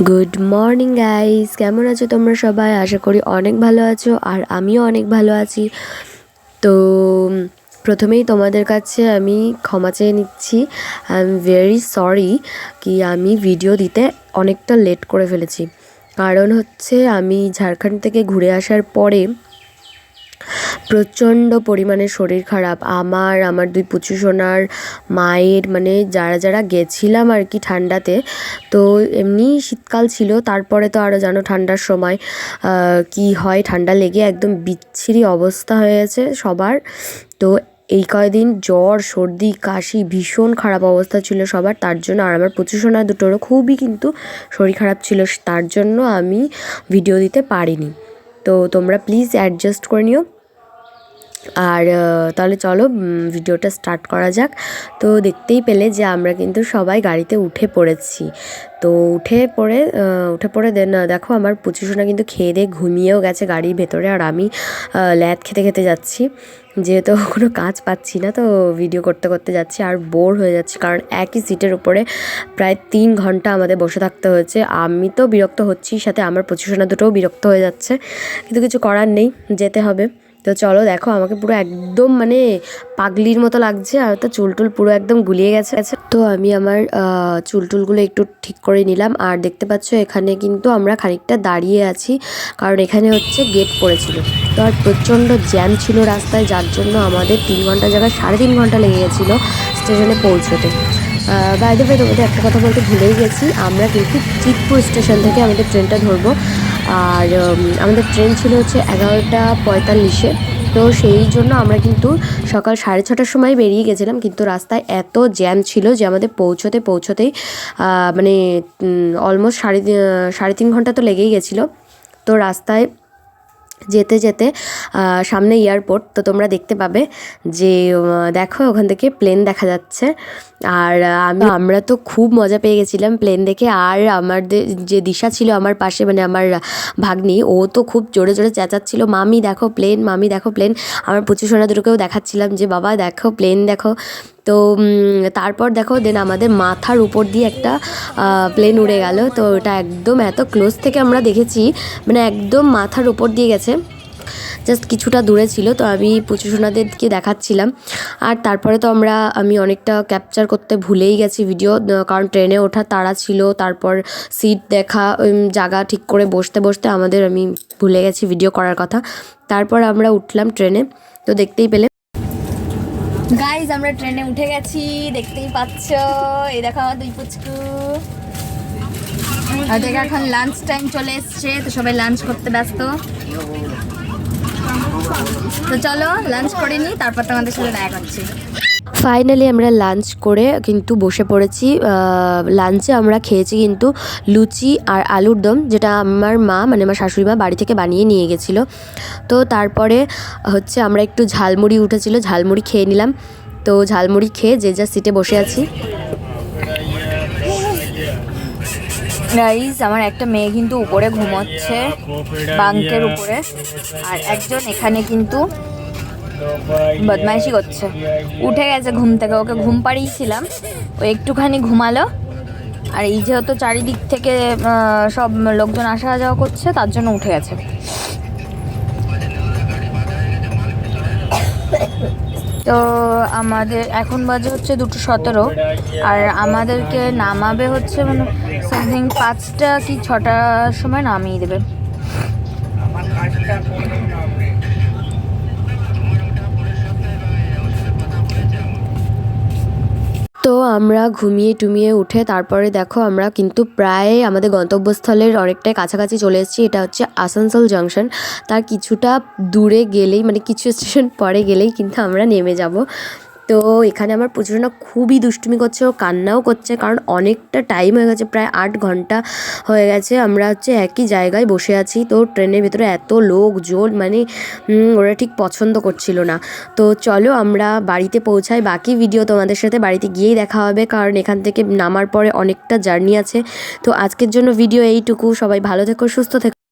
Good morning guys, কেমন আছো তোমরা সবাই? আশা করি অনেক ভালো আছো আর আমিও অনেক ভালো আছি। তো প্রথমেই তোমাদের কাছে আমি ক্ষমা চেয়ে নিচ্ছি। আই এম ভেরি সরি কি আমি ভিডিও দিতে অনেকটা লেট করে ফেলেছি। কারণ হচ্ছে আমি ঝাড়খণ্ড থেকে ঘুরে আসার পরে প্রচণ্ড পরিমাণে শরীর খারাপ আমার দুই পুচু সোনার মায়ের, মানে যারা যারা গেছিলাম আর কি ঠান্ডাতে। তো এমনি শীতকাল ছিল, তারপরে তো আরও জানো ঠান্ডার সময় কি হয়, ঠান্ডা লেগে একদম বিচ্ছিরি অবস্থা হয়ে গেছে সবার। তো এই কয়দিন জ্বর সর্দি কাশি ভীষণ খারাপ অবস্থা ছিল সবার, তার জন্য আর আমার পুচু সোনা দুটোরও খুবই কিন্তু শরীর খারাপ ছিল, তার জন্য আমি ভিডিও দিতে পারিনি। তো তোমরা প্লিজ অ্যাডজাস্ট করে নিও। আর তাহলে চলো ভিডিওটা স্টার্ট করা যাক। তো দেখতেই পেলে যে আমরা কিন্তু সবাই গাড়িতে উঠে পড়েছি। তো উঠে পড়ে দেন দেখো আমার পুচু সোনা কিন্তু খেয়ে দিয়ে ঘুমিয়েও গেছে গাড়ির ভেতরে, আর আমি ল্যাদ খেতে খেতে যাচ্ছি, যেহেতু কোনো কাজ পাচ্ছি না। তো ভিডিও করতে করতে যাচ্ছি আর বোর হয়ে যাচ্ছি, কারণ একই সিটের উপরে প্রায় 3 ঘন্টা আমাদের বসে থাকতে হয়েছে। আমি তো বিরক্ত হচ্ছি, সাথে আমার পুচু সোনা দুটোও বিরক্ত হয়ে যাচ্ছে, কিন্তু কিছু করার নেই, যেতে হবে। তো চলো দেখো আমাকে পুরো একদম মানে পাগলির মতো লাগছে, আর তো চুলটুল পুরো একদম গুলিয়ে গেছে। তো আমি আমার চুলটুলগুলো একটু ঠিক করে নিলাম। আর দেখতে পাচ্ছ এখানে কিন্তু আমরা খানিকটা দাঁড়িয়ে আছি, কারণ এখানে হচ্ছে গেট পড়েছিল। তো আর প্রচণ্ড জ্যাম ছিল রাস্তায়, যার জন্য আমাদের 3 ঘন্টা জায়গায় 3.5 ঘন্টা লেগে গেছিলো স্টেশনে পৌঁছতে। বাইরে বাইরে তোমাদের একটা কথা বলতে ভুলেই গেছি, আমরা কিন্তু চিতপুর স্টেশন থেকে আমাদের ট্রেনটা ধরবো। আর আমাদের ট্রেন ছিল হচ্ছে 11:45-এ। তো সেই জন্য আমরা কিন্তু সকাল 6:30টার সময় বেরিয়ে গেছিলাম, কিন্তু রাস্তায় এত জ্যাম ছিল যে আমাদের পৌঁছতেই মানে অলমোস্ট 3.5 ঘন্টা তো লেগেই গেছিলো। তো রাস্তায় যেতে যেতে সামনে এয়ারপোর্ট, তো তোমরা দেখতে পাবে যে দেখো ওখান থেকে প্লেন দেখা যাচ্ছে। আর আমরা তো খুব মজা পেয়ে গেছিলাম প্লেন দেখে। আর আমাদের যে দিশা ছিল আমার পাশে, মানে আমার ভাগ্নি, ও তো খুব জোরে জোরে চেঁচাচ্ছিল, মামি দেখো প্লেন, মামি দেখো প্লেন। আমার পুচু সোনা দুটোকেও দেখাচ্ছিলাম যে বাবা দেখো প্লেন দেখো। তো তারপর দেখো দেন আমাদের মাথার উপর দিয়ে একটা প্লেন উড়ে গেল। তো ওটা একদম এত ক্লোজ থেকে আমরা দেখেছি, মানে একদম মাথার উপর দিয়ে গেছে, জাস্ট কিছুটা দূরে ছিল। তো আমি পুচু সোনাদেরকে দেখাচ্ছিলাম। আর তারপরে তো আমি অনেকটা ক্যাপচার করতে ভুলেই গেছি ভিডিও, কারণ ট্রেনে ওঠা তাড়া ছিল, তারপর সিট দেখা, জায়গা ঠিক করে বসতে বসতে আমি ভুলে গেছি ভিডিও করার কথা। তারপর আমরা উঠলাম ট্রেনে, তো দেখতেই পেলে গাইজ আমরা ট্রেনে উঠে গেছি, দেখতেই পাচ্ছ। এই দেখো আমার দুই পুচকু। আর দেখো এখন লাঞ্চ টাইম চলে এসছে, তো সবাই লাঞ্চ করতে ব্যস্ত। তো চলো লাঞ্চ করে নিই, তারপর তোমাদের সাথে দেখা করছি। ফাইনালি আমরা লাঞ্চ করে কিন্তু বসে পড়েছি। লাঞ্চে আমরা খেয়েছি কিন্তু লুচি আর আলুর দম, যেটা আমার মা, মানে আমার শাশুড়ি মা বাড়ি থেকে বানিয়ে নিয়ে গেছিলো। তো তারপরে হচ্ছে আমরা একটু ঝালমুড়ি উঠেছিল, ঝালমুড়ি খেয়ে নিলাম। তো ঝালমুড়ি খেয়ে যে যা সিটে বসে আছি। গাইজ আমার একটা মেয়ে কিন্তু উপরে ঘুমোচ্ছে বাঙ্কের উপরে, আর একজন এখানে কিন্তু বদমাইশি করছে, উঠে গেছে ঘুম থেকে। ওকে ঘুম পাড়িয়েছিলাম, ও একটুখানি ঘুমালো। আর এই যেহেতু চারিদিক থেকে সব লোকজন আসা যাওয়া করছে, তার জন্য উঠে গেছে। তো আমাদের এখন বাজে হচ্ছে 2:17, আর আমাদেরকে নামাবে হচ্ছে মানে সামথিং 5টা কি 6টার সময় নামিয়ে দেবে। তো আমরা ঘুমিয়ে উঠে তারপরে দেখো আমরা কিন্তু প্রায় আমাদের গন্তব্যস্থলের অনেকটাই কাছাকাছি চলে এসেছি। এটা হচ্ছে আসানসোল জাংশন, তার কিছুটা দূরে গেলেই, মানে কিছু স্টেশন পরে গেলেই কিন্তু আমরা নেমে যাব। তো এখানে আমার পুচু সোনা খুবই দুষ্টুমি করছে, ও কান্নাও করছে, কারণ অনেকটা টাইম হয়ে গেছে, প্রায় 8 ঘন্টা হয়ে গেছে আমরা হচ্ছে একই জায়গায় বসে আছি। তো ট্রেনের ভিতরে এত লোকজন, মানে ওরা ঠিক পছন্দ করছিল না। তো চলো আমরা বাড়িতে পৌঁছাই, বাকি ভিডিও তোমাদের সাথে বাড়িতে গিয়েই দেখা হবে, কারণ এখান থেকে নামার পরে অনেকটা জার্নি আছে। তো আজকের জন্য ভিডিও এইটুকু, সবাই ভালো থেকো, সুস্থ থেকো।